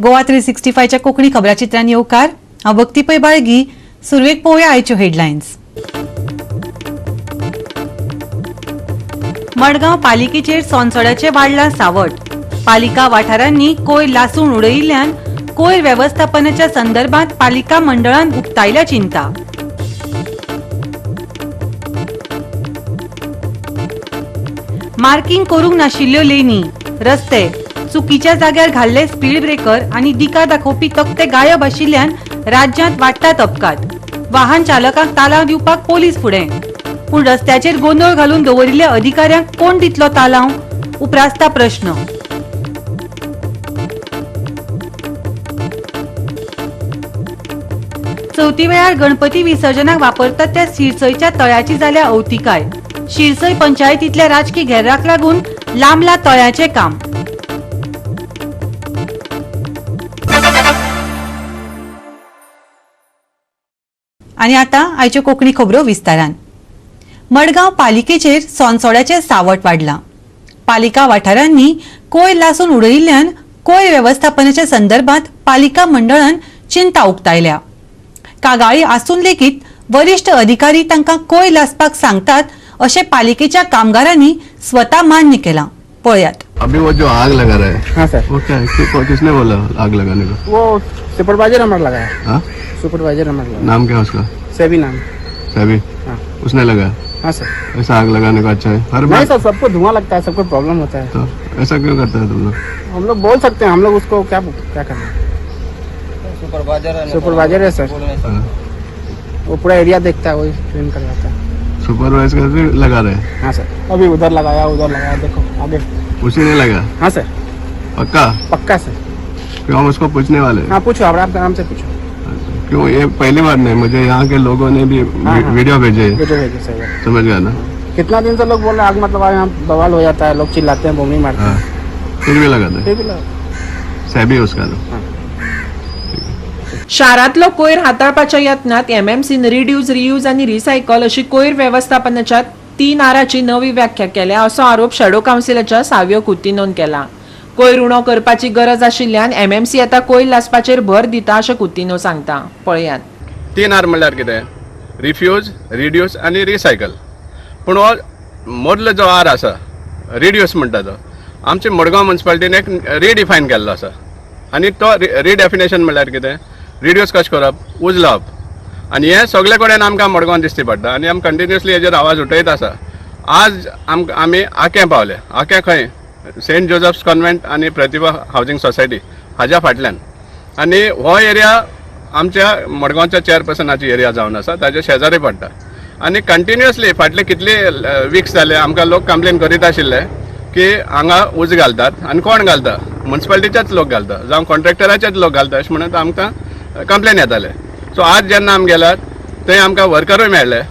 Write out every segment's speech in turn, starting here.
गोवा 365च्या कोंकणी खबराचित्रांत येवकार हांव भक्ती पै बाळगी. सुरवेक पळोवया आयच्यो हेडलायन्स. मडगांव पालिकेचेर सोनसड्याचे वाडलां सावट. पालिका वाठारांनी कोयर लासून उडयिल्ल्यान कोयर वेवस्थापनाच्या संदर्भात पालिका मंडळान उक्तायल्या चिंता. मार्किंग करूंक नाशिल्ल्यो लेनी, रस्ते, चुकीच्या जाग्यार घाल्ले स्पीड ब्रेकर आनी दिका दाखोवपी तक्ते गायब आशिल्ल्यान राज्यांत वाडटात अपघात. वाहन चालकांक तालाव दिवपाक पोलीस फुडें. पूण रस्त्याचेर गोंदळ घालून दवरिल्ल्या अधिकाऱ्यांक कोण दितलो तालाव? उपरासता प्रश्न. चवथी वेळार गणपती विसर्जनाक वापरतात त्या शिरसयच्या तळ्याची जाल्या अवतिकाय. शिरसय पंचायतींतल्या राजकी घेराक लागून लांबला तळ्याचे काम. आनी आतां आयच्यो कोंकणी खबरो विस्तारान. मडगांव पालिकेचेर सोनसड्याचें सावट वाडलां. पालिका वाठारांनी कोयर लासून उडयिल्ल्यान कोयर वेवस्थापनाच्या संदर्भात पालिका मंडळान चिंता उक्तायल्या. कागाळी आसून लेगीत वरिष्ठ अधिकारी तांकां कोयर लासपाक सांगतात अशें पालिकेच्या कामगारांनी स्वता मान्य केलां. पळयात. अभी वो जो आग लगा रहा है, हाँ सर, वो क्या है? किसने बोला आग लगाने को? वो सुपरवाइजर नंबर लगाया. हाँ, सुपरवाइजर नंबर लगाया. नाम क्या है उसका? सेबी नाम. सभी हाँ. उसने लगाया. हाँ सर. ऐसा आग लगाने का अच्छा है? हर नहीं बार सर, सबको धुआं लगता है, सबको प्रॉब्लम होता है. तो ऐसा क्यों करता है तुम लोग? हम लोग बोल सकते हैं, हम लोग उसको क्या करना है. सुपरवाइजर है सर, हाँ. वो पूरा एरिया देखता है, वही क्लीन करवाता है. सुपरवाइज करके लगा रहे हैं? हाँ सर, अभी उधर लगाया, देखो आगे. उसी ने लगा? हाँ सर, पक्का? पक्का सर. क्यों हम उसको पूछने वाले? हाँ पूछो, आप आराम से पूछो. क्यों? ये पहली बार नहीं, मुझे यहाँ के लोगों ने भी हाँ. वीडियो भेजे. भेजो सर. समझ गया ना? कितना दिन से लोग बोल रहे हैं आग मतलब यहाँ बवाल हो जाता है, लोग चिल्लाते हैं, बमनी मारते हाँ. हैं. फिर भी लगाता है? फिर भी लगा. सभी उसका तो. हाँ. शारांतलो कोयर हाताळपाच्या यत्नात एमएमसीन रिड्यूस, रियूज आनी रिसायकल अशी कोयर वेवस्थापनाच्या 3 आराची नवी व्याख्या केल्या असो आरोप शॅडो कावन्सिलाच्या साव्यो कुतीनोन केला. कोयर उणो करपाची गरज आशिल्ल्यान एमएमसी आता कोयर लासपाचेर भर दिता अशें कुतीनो सांगता. पळयात. 3 आर म्हणल्यार कितें? रिफ्यूज, रिड्यूस आनी रिसायकल. पूण हो मदलो जो आर आसा, रिड्यूस म्हणटा तो, आमचे मडगांव म्युनिसिपालिटीन एक रिडिफायन केल्लो आसा. आनी तो रिडेफिनेशन म्हणल्यार कितें? रिड्यूस कशें करप, उज लावप. आनी हें सगळे कडेन आमकां मडगांवान दिसती पडटा आनी आमी कंटिन्युअसली हेजेर आवाज उठयत आसा. आज आमी आकें पावले. आकें खंय? सेंट जोसेफ्स कॉन्व्हेंट आनी प्रतिभा हावजींग सोसायटी हाज्या फाटल्यान. आनी हो एरिया आमच्या मडगांवच्या चेअरपर्सनाची एरिया जावन आसा, ताजे शेजारी पडटा. आनी कंटिन्युअसली फाटले कितले विक्स जाले आमकां लोक कंप्लेन करीत आशिल्ले की हांगा उज घालतात. आनी कोण घालता? म्युनिसिपालिटीचेच लोक घालता जावं कॉन्ट्रॅक्टराचेच लोक घालता अशें म्हणून आमकां कंप्लेन येताले. सो आज जेन्ना आमी गेल्यात थंय आमकां वर्करूय मेळ्ळे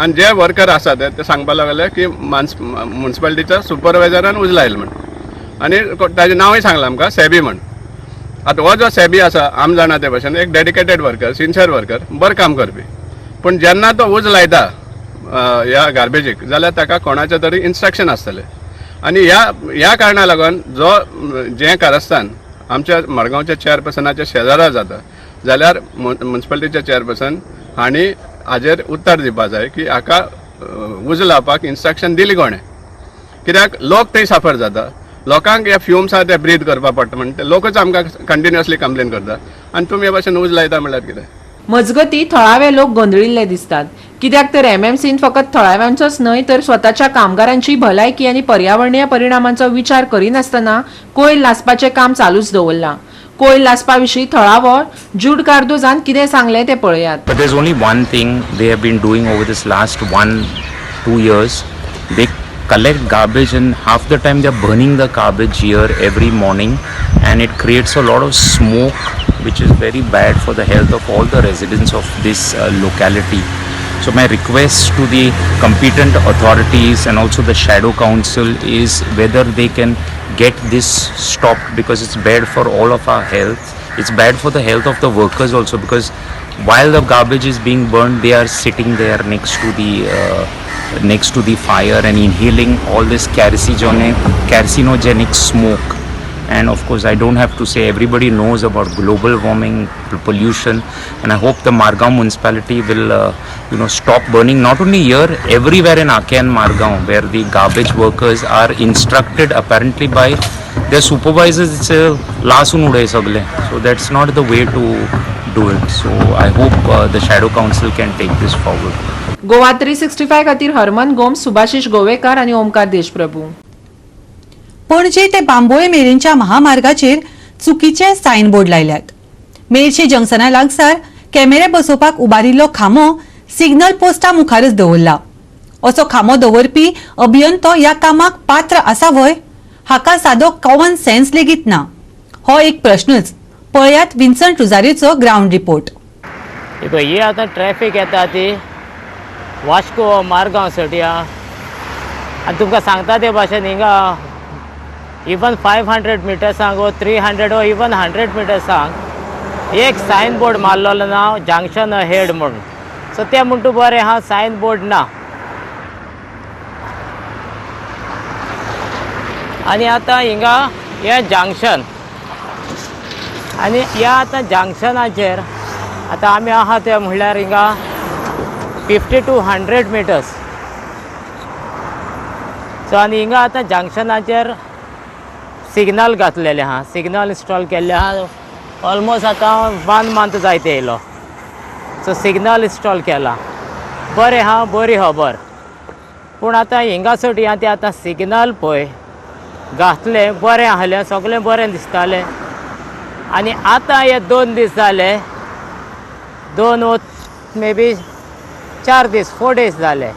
आनी जे वर्कर आसा ते सांगपाक लागले की म्युनिसिपालिटीच्या सुपरवायझरान उज लायला म्हण. आनी ताजें नांवूय सांगलां आमकां, सेबी म्हण. आतां हो जो सेबी आसा आमी जाणा ते भशेन एक डेडिकेटेड वर्कर, सिन्सियर वर्कर, बरें काम करपी. पूण जेन्ना तो उज लायता ह्या गार्बेजीक जाल्यार ताका कोणाचें तरी इन्स्ट्रक्शन आसतलें. आनी ह्या कारणाक लागून जें कारस्थान आमच्या मडगांवच्या चेअरपर्सनाच्या शेजारा जाता जाल्यार म्युनिसिपालिटीचे चेअरपर्सन हांणी हाजेर उत्तर दिवपाक जाय की हाका उज लावपाक इन्स्ट्रक्शन दिली कोणें. कित्याक लोक थंय सफर जाता, लोकांक हे फ्युम्स आहा ते ब्रीथ करपाक पडटा म्हणून ते लोकच आमकां कंटिन्युअसली कंप्लेन करता आनी तुमी हे भाशेन उज लायता म्हणल्यार कितें? मजगती थळावे लोक गोंधळिल्ले दिसतात. कित्याक तर एमएमसीन फकत थळाव्यांचोच न्हय तर स्वताच्या कामगारांची भलायकी आनी पर्यावरणीय परिणामांचो विचार करिनासतना कोयर लासपाचें काम चालूच दवरलां. कोयर लासपा विशीं थळावो जूड कार्दोजान कितें सांगलें तें पळयात. But there's only one thing they have been doing over this last 1-2 years. They collect garbage and half the time they're burning the garbage here every morning and it creates a lot of smoke which is very bad for the health of all the residents of this locality. So my request to the competent authorities and also the shadow council is whether they can get this stopped because it's bad for all of our health. It's bad for the health of the workers also because while the garbage is being burned, they are sitting there next to the fire and inhaling all this carcinogenic smoke And of course, I don't have to say, everybody knows about global warming, pollution, and I hope the Margao municipality will stop burning, not only here, everywhere in Ake and Margao, where the garbage workers are instructed apparently by their supervisors, it's lasun uday sagle. So that's not the way to do it. So I hope the shadow council can take this forward. Goa 365 खातीर हरमन गोम, सुभाशीष गोवेकार आणि ओमकार देशप्रभू. पणजे ते बांबोळे मेरेनच्या महामार्गाचेर चुकीचे signboard लायल्यात. मेरशे जंक्शना लागसार कॅमेरे बसोवपाक उबारिल्लो खांबो सिग्नल पोस्टा मुखारच दवरला. असो खांबो दवरपी अभियंतो ह्या कामाक पात्र आसा वय? हाका सादो कॉमन सेन्स लेगीत ना. हो एक प्रश्नच. पळयात विन्संट रुजारीचो ग्राउंड रिपोर्ट. देखो ये आता ट्रॅफिक येता ती वास्को मारगांव सटिया आनी तुमकां सांगता ते भाशेन हिंगा इवन 500 मिटर्सांक वो 300 वो इवन 100 मिटर्सांक एक सायन बोर्ड मारलेलो ना जंक्शन हेड म्हणून. सो ते म्हणटा बरें हा सायन बोर्ड ना. आनी आतां हिंगा हे जंक्शन आनी ह्या आतां जंक्शनाचेर आतां आमी आहा ते म्हणल्यार हिंगा 50 to 100 मिटर्स. सो आनी हिंगा आतां जंक्शनाचेर सिग्नल घातलेले आहा, सिग्नल इंस्टॉल केल्ले आहा. ऑलमोस्ट आतां 1 मंथ जायते येयलो. सो सिग्नल इंस्टॉल केला, बरें आहा, बरी खबर. पूण आतां हिंगा सोटी ते आतां सिग्नल पळय घातले, बरें आहलें, सगळें बरें दिसतालें. आनी आतां हे 2 दीस जाले, 2 मे बी 4 दीस 4 डेज जाले.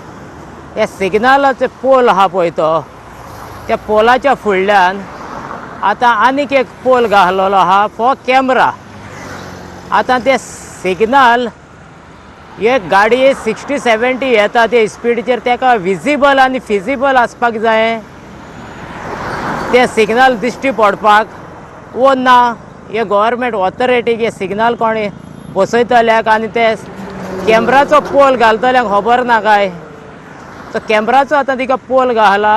हे सिग्नलाचो पोल आहा पळय तो, त्या पोलाच्या फुडल्यान आतां आनीक एक पोल घातलेलो आहा फॉर कॅमेरा. आतां ते सिग्नल एक गाडी 60-70 येता ते स्पीडचेर, तेका विजिबल आनी फिजिबल आसपाक जाय. ते सिग्नल दिश्टी पडपाक वो ना. हे गव्हर्मेंट ऑथॉरिटीक हे सिग्नल कोणी बसयतल्याक आनी ते कॅमेराचो पोल घालतल्याक खबर ना काय. सो कॅमेराचो आतां तिका पोल घाला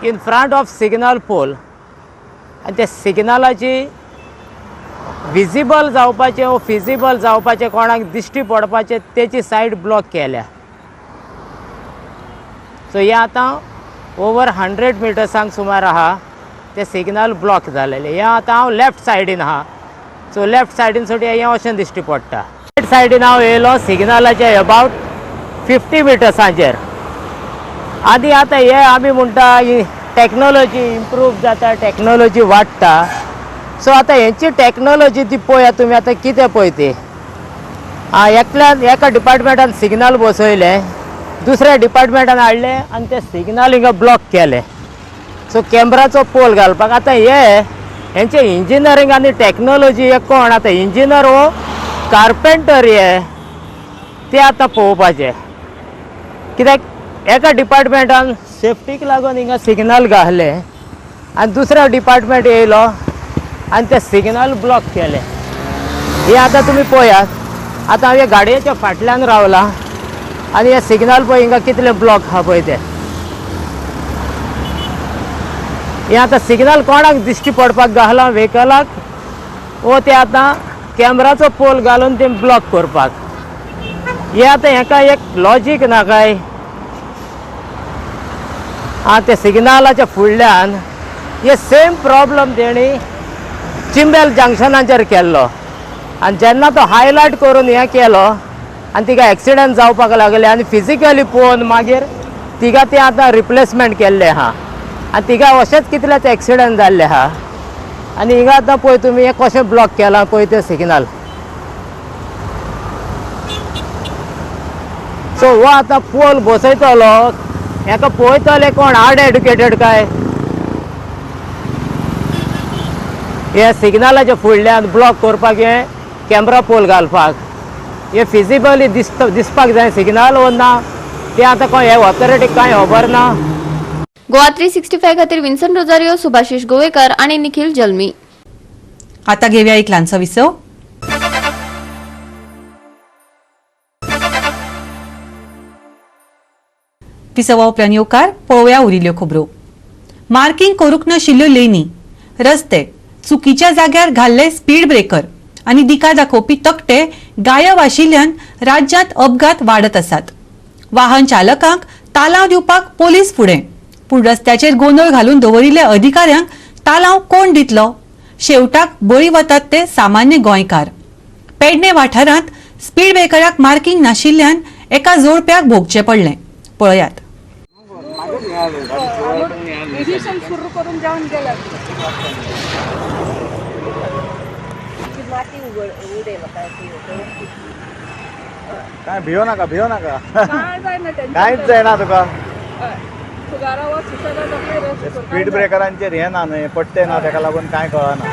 in front of signal pole. आनी त्या सिग्नलाची विजिबल जावपाचें वो फिजिबल जावपाचें, कोणाक दिश्टी पडपाचें, तेची सायड ब्लॉक केल्या. सो हे आतां ओवर 100 मिटर्सांक सुमार आहा ते सिग्नल ब्लॉक जालेले. हे आतां हांव लेफ्ट सायडीन आहा. सो लेफ्ट सायडीन सोटी हें अशें दिश्टी पडटा. रायट सायडीन हांव येयलो सिग्नलाचे अबावट 50 मिटर्सांचेर. आनी आतां हे आमी म्हणटा टॅक्नॉलॉजी इम्प्रूव जाता, टॅक्नॉलॉजी वाडटा. सो आतां हेंची टॅक्नॉलॉजी ती पळयात तुमी आतां कितें पळय ती. एकल्यान एका डिपार्टमेंटान सिग्नल बसयले, दुसऱ्या डिपार्टमेंटान हाडले आनी ते सिग्नल हिंगा ब्लॉक केले. सो कॅमेराचो पोल घालपाक आतां हेंचे इंजिनियरींग आनी टॅक्नॉलॉजी हे कोण आतां इंजिनियर वो कार्पेंटर हे ते आतां पळोवपाचे. कित्याक एका डिपार्टमेंटान सेफ्टीक लागून हिंगा सिग्नल घातले आनी दुसरो डिपार्टमेंट येयलो आनी ते सिग्नल ब्लॉक केले. हे आतां तुमी पळयात. आतां हांव हे गाडयेच्या फाटल्यान रावला आनी हे सिग्नल पळय हिंगा कितले ब्लॉक आहा पळय ते. हे आतां सिग्नल कोणाक दिश्टी पडपाक घाला, व्हेकलाक वो ते आतां कॅमेराचो पोल घालून ते ब्लॉक करपाक. हे आतां हेका एक लॉजीक ना काय. ते सिग्नलाच्या फुडल्यान हे सेम प्रॉब्लम तेणी चिंबेल जंक्शनाचेर केल्लो आनी जेन्ना तो हायलायट करून हें केलो आनी तिका एक्सिडंट जावपाक लागले आनी फिजिकली पळोवन मागीर तिका ते आतां रिप्लेसमेंट केल्ले आहा आनी तिका अशेंच कितलेच एक्सिडंट जाल्ले आहा. आनी हिंगा आतां पळय तुमी हें कशें ब्लॉक केलां पळय तें सिग्नल. सो हो आतां पोल बसयतलो, हेका पळयतले कोण हार्ड एड्युकेटेड काय. हे सिग्नलाच्या फुडल्यान ब्लॉक करपाक हे कॅमेरा पोल घालपाक हे फिजिबली दिसपाक जाय सिग्नल वो ना. ते आतां कोण हे ऑथॉरिटीक कांय खबर ना. गोवा 365 खातीर विन्संट रोजारियो, सुभाशीष गोवेकर आणि निखिल जल्मी. आता घेऊया एक ल्हानसो विसव. विसवा उपरांत येवकार पळोवया उरिल्ल्यो खबरो. मार्किंग करूंक नाशिल्ल्यो लेनी रस्ते चुकीच्या जाग्यार घाल्ले स्पीड ब्रेकर आणि दिका दाखोवपी तकटे गायब आशिल्ल्यान राज्यांत अपघात वाडत आसात. वाहन चालकांक तालाव दिवपाक पोलीस फुडें, पूण रस्त्याचेर गोंदळ घालून दवरिल्ल्या अधिकाऱ्यांक तालाव कोण दितलो? शेवटाक बळी वतात ते सामान्य गोंयकार. पेडणे वाठारांत स्पीड ब्रेकराक मार्किंग नाशिल्ल्यान एका जोडप्याक भोगचें पडलें. पळयात. काय भियो नाका कांयच जायना तुका. स्पीड ब्रेकरांचेर हे ना न्हय, पट्टे ना, ताका लागून कांय कळना.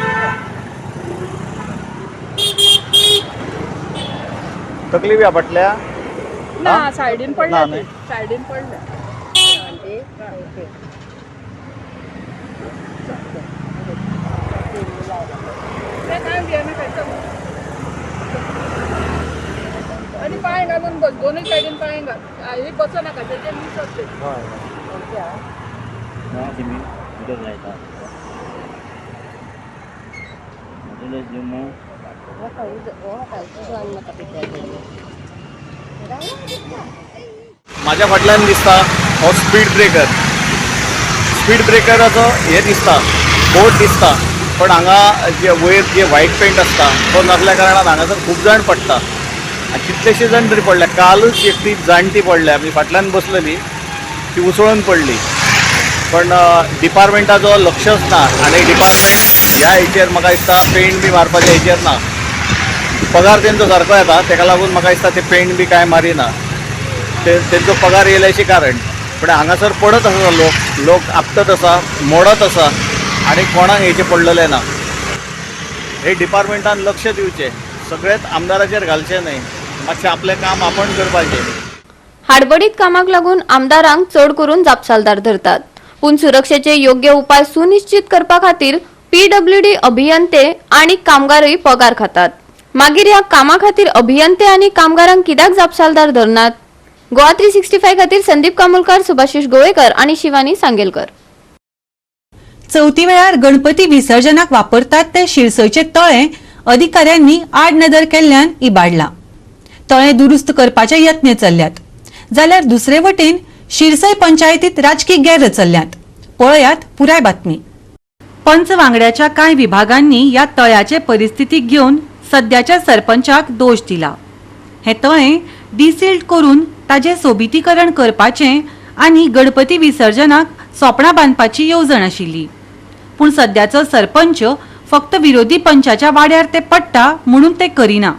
तकली बी आपटल्या ना, सायडीन ना पडल्या न्हय. सायडीन पडल्या. ते काय भियेना खायचं. आणि पांय घालून बस, दोनूय सायडीन पांय घाल. ही बसो नाका, तेजे मीस असते. म्हाज्या फाटल्यान दिसता हो स्पीड ब्रेकराचो हे दिसता, बोर्ड दिसता, पण हांगा जे वयर जे व्हायट पेंट आसता तो नासल्या कारणान हांगासर खूब जाण पडटा. कितलेशे जाण तरी पडल्या. कालच एकटी जाणटी पडल्या, आमी फाटल्यान बसलेली, ती उसळून पडली. पण डिपार्टमेंटाचो लक्षच ना, आनी डिपार्टमेंट ह्या हेचेर म्हाका दिसता पेंट बी मारपाच्या हेचेर ना. पगार तेंचो सारको येता, ताका लागून म्हाका दिसता ते पेंट बी कांय मारिना. तेंचो पगार येयल्याचें कारण. पण हांगासर पडत आसा लोक आपटत आसा, मोडत आसा, आनी कोणाक हेचें पडलेलें ना. हे डिपार्टमेंटान लक्ष दिवचें, सगळेंच आमदाराचेर घालचें न्हय, मातशें आपलें काम आपण करपाचें. हाडबडीत कामाक लागून आमदारांक चड करून जापसालदार धरतात, पूण सुरक्षेचे योग्य उपाय सुनिश्चित करपा खातीर PWD अभियंते आणि कामगारय पगार खातात. मागीर ह्या कामा खातीर अभियंते आणि कामगारांक कित्याक जापसालदार धरनात? गोवा 365 खातीर संदीप कामुलकार, सुभाशीश गोवेकर आणि शिवानी सांगेलकर. चवथी वेळार गणपती विसर्जनाक वापरतात ते शिरसयचे तळे अधिकाऱ्यांनी आड नदर केल्ल्यान इबाडला. तळे दुरुस्त करपाचे यत्न चल्ल्यात, जाल्यार दुसरे वटेन शिरसय पंचायतीत राजकी गैर रचल्ल्यात. पळयात पुराय बातमी. पंच वांगड्याच्या कांय विभागांनी या तळ्याचे परिस्थितीक घेवन सध्याच्या सरपंचाक दोष दिला. हे तळे डिसिल्ड करून ताचे सोबितीकरण करपाचे आणि गणपती विसर्जनाक सोपणां बांदपाची येवजण आशिल्ली, पूण सध्याचो सरपंच फक्त विरोधी पंचाच्या वाड्यार ते पडटा म्हणून ते करिना.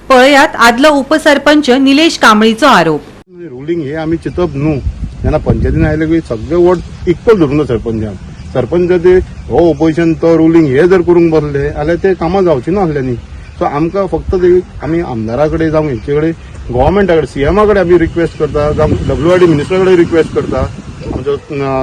पळयात आदलो उपसरपंच निलेश कांबळीचो आरोप. रुलींग हे आमी चिंतप न्हू. जेन्ना पंचायतीन आयले सगळे वोट इक्वल धरून सरपंचान. सरपंच जर ते हो ओपोजिशन तो रुलींग हे जर करूंक बसले जाल्यार ते कामां जावची ना आसलें न्ही. सो आमकां फक्त आमी आमदारा कडेन जावं हेचे कडेन गव्हर्मेंटा कडेन सीएमा कडेन आमी रिक्वेस्ट करता, जावं WID मिनिस्टरा कडेन रिक्वेस्ट करता, आमचो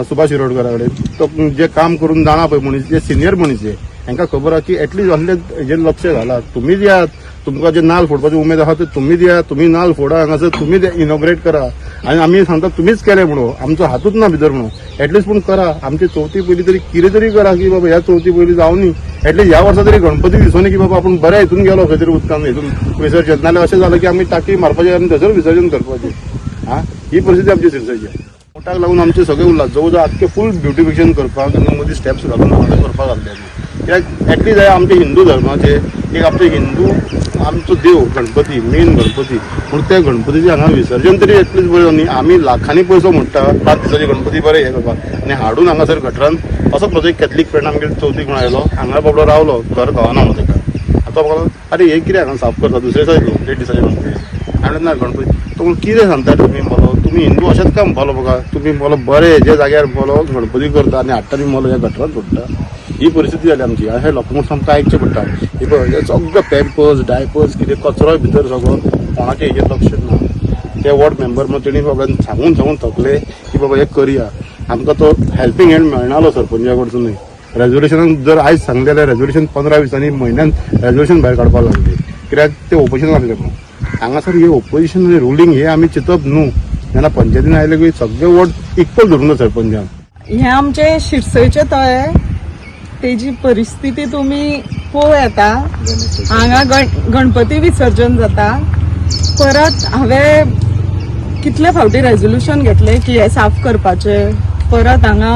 सुभाष शिरोडकरा कडेन. तो जे काम करून जाणा पळय मनीस, जे सिनियर मनीस जे हांकां खबर आहा की एटलीस्ट असले हेजेर लक्ष घालात. तुमी दियात, तुमकां जे नाल्ल फोडपाची उमेद आहा ते तुमी दियात, तुमी नाल्ल फोडा, हांगासर तुमी इनॉग्रेट करा. आनी आमी सांगता तुमीच केलें म्हणून, आमचो हातूच ना भितर म्हणून. एटलीस्ट पूण करा. आमची चवथी पयली तरी कितें तरी करा की बाबा ह्या चवथी पयली जावं न्ही. एटलीस्ट ह्या वर्सा तरी गणपती दिसूनी की बाबा आपूण बऱ्या हितून गेलो खंय तरी उदकान हितून विसर्जन. नाल्यार अशें जालें की आमी टाकी मारपाचें आनी थंयसर विसर्जन करपाचें. ही परिस्थिती आमची शिरसयची. पोटाक लागून आमचे सगळे उरला जवळ जवळ आख्खे फूल ब्युटिफिकेशन करपाक आनी मदीं स्टेप्स घालून हांगा करपाक घातले. कित्याक एटलीस्ट आमचे हिंदू धर्माचे एक आमचे हिंदू आमचो देव गणपती, मेन गणपती, पूण ते गणपतीचें हांगा विसर्जन तरी एटलीस्ट बरें न्ही. आमी लाखांनी पयसो म्हणटा 5 दिसाचे गणपती बरे हे करपाक आनी हाडून हांगासर गटरान असो म्हजो एक कॅथलीक फ्रेंड आमगेर चवथीक म्हण आयलो, हांगा बाबडो रावलो, घर गावना म्हणून ताका. आतां म्हाका अरे हे कित्याक हांगा साफ करता दुसरे दिसा 1 दिसाचे गणपती हांवें ना गणपती. तो कितें सांगता तुमी मोलो, तुमी हिंदू अशेंच काम मोलो बघा, तुमी मोलो बरे जे जाग्यार मोलो गणपती करता आनी हाडटा आनी मोलो ह्या गटरान सोडटा. ही परिस्थिती जाली आमची. हे लोकांक आमकां आयकचें पडटा. हे पळय सगळे पॅम्पर्स डायपर्स कितें कचरोय भितर सगळो, कोणाचें हेजेर लक्ष ना. ते वॉर्ड मेंबर मग तेणी बाबा सांगून थकले की बाबा हे करया. आमकां तो हेल्पिंग हँड मेळनालो सरपंचा कडसूनय. रेजोल्युशनाक जर आयज सांगलें जाल्यार रेजोल्युशन 15 दिसांनी म्हयन्यान रेजोल्युशन भायर काडपाक लागले, कित्याक ते ओपोजिशन आसले म्हणून. हांगासर हे ओपोजिशन रुलींग हे आमी चिंतप न्हू. जेन्ना पंचायतीन आयले की सगळे वोट इक्वल धरून सरपंचान. हे आमचे शिरसयचे तळे तेजी परिस्थिती तुम्ही पळोवं येता हांगा गणपती विसर्जन जाता परत हांवें कितले फावटी रेजोल्युशन घेतले की हे साफ करपाचे परत हांगा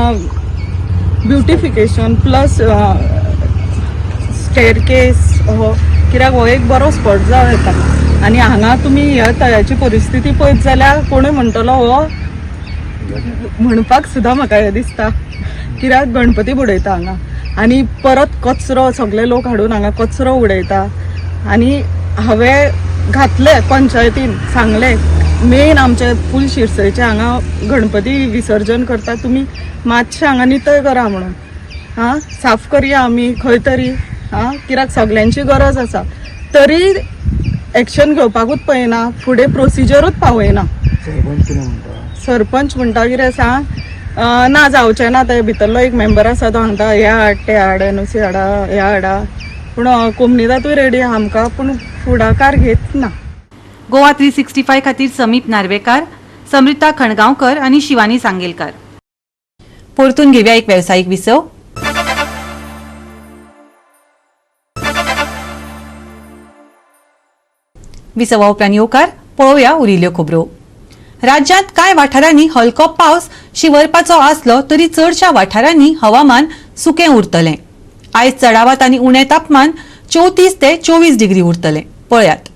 ब्युटिफिकेशन प्लस स्टेअरकेस कित्याक हो एक बरो स्पॉट जावं येता आनी हांगा तुमी ह्या तळ्याची परिस्थिती पळयत जाल्यार कोणूय म्हणटलो हो म्हणपाक सुद्दां म्हाका हें दिसता कित्याक गणपती बुडयता हांगा आनी परत कचरो सगळे लोक हाडून हांगा कचरो उडयता आनी हांवें घातले पंचायतीन सांगले मेन आमचे फूल शिरसयचे हांगा गणपती विसर्जन करता तुमी मातशें हांगा नितळ करा म्हणून हां साफ करया आमी खंय तरी हां कित्याक सगल्यांची गरज आसा तरी एक्शन घेवपाकूच पळयना फुडें प्रोसिजरूच पावयना सरपंच म्हणटा कितें सांग ना जावचें ना ते भितरलो एक मेंबर आसा तो सांगता हे हाड ते हाड एनओसी हाडा हे हाडा पूण कोमनीदातूय रेडी आमकां पूण फुडाकार घेत ना. गोवा 365 खातीर समीप नार्वेकार, समृता खणगांवकर आणि शिवानी सांगेलकार. परतून घेवया एक वेवसायीक विसव. विसवा उपरांत येवकार पळोवया उरिल्ल्यो खबरो. राज्यांत कांय वाठारांनी हलको पावस शिवरपाचो आसलो तरी चडशा वाठारांनी हवामान सुकें उरतलें. आयज चडावात आनी उणें तापमान 34 ते 24 डिग्री उरतलें. पळयात.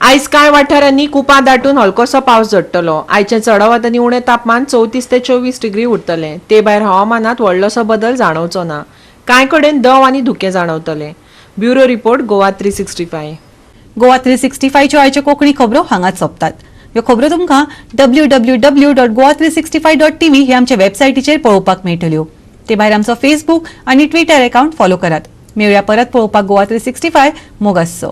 आयज कांय वाठारांनी कुपां दाटून हलकोसो पावस झडटलो. आयचे चडावात आनी उणें तापमान 34 ते 24 डिग्री उरतलें. ते भायर हवामानात व्हडलोसो बदल जाणवचो ना. कांय कडेन दव आनी धुकें जाणवतले. Bureau report Goa 365. गोवा 365 च्यो आयच्यो कोंकणी खबरो हांगाच सोंपतात. ह्यो खबरो तुमकां www.goa365.tv हे आमचे वेबसायटीचेर पळोवपाक मेळटल्यो. ते भायर आमचो फेसबूक आनी ट्विटर अकाउंट फॉलो करात. मेळया परत पळोवपाक गोवा 365 मोग आसचो.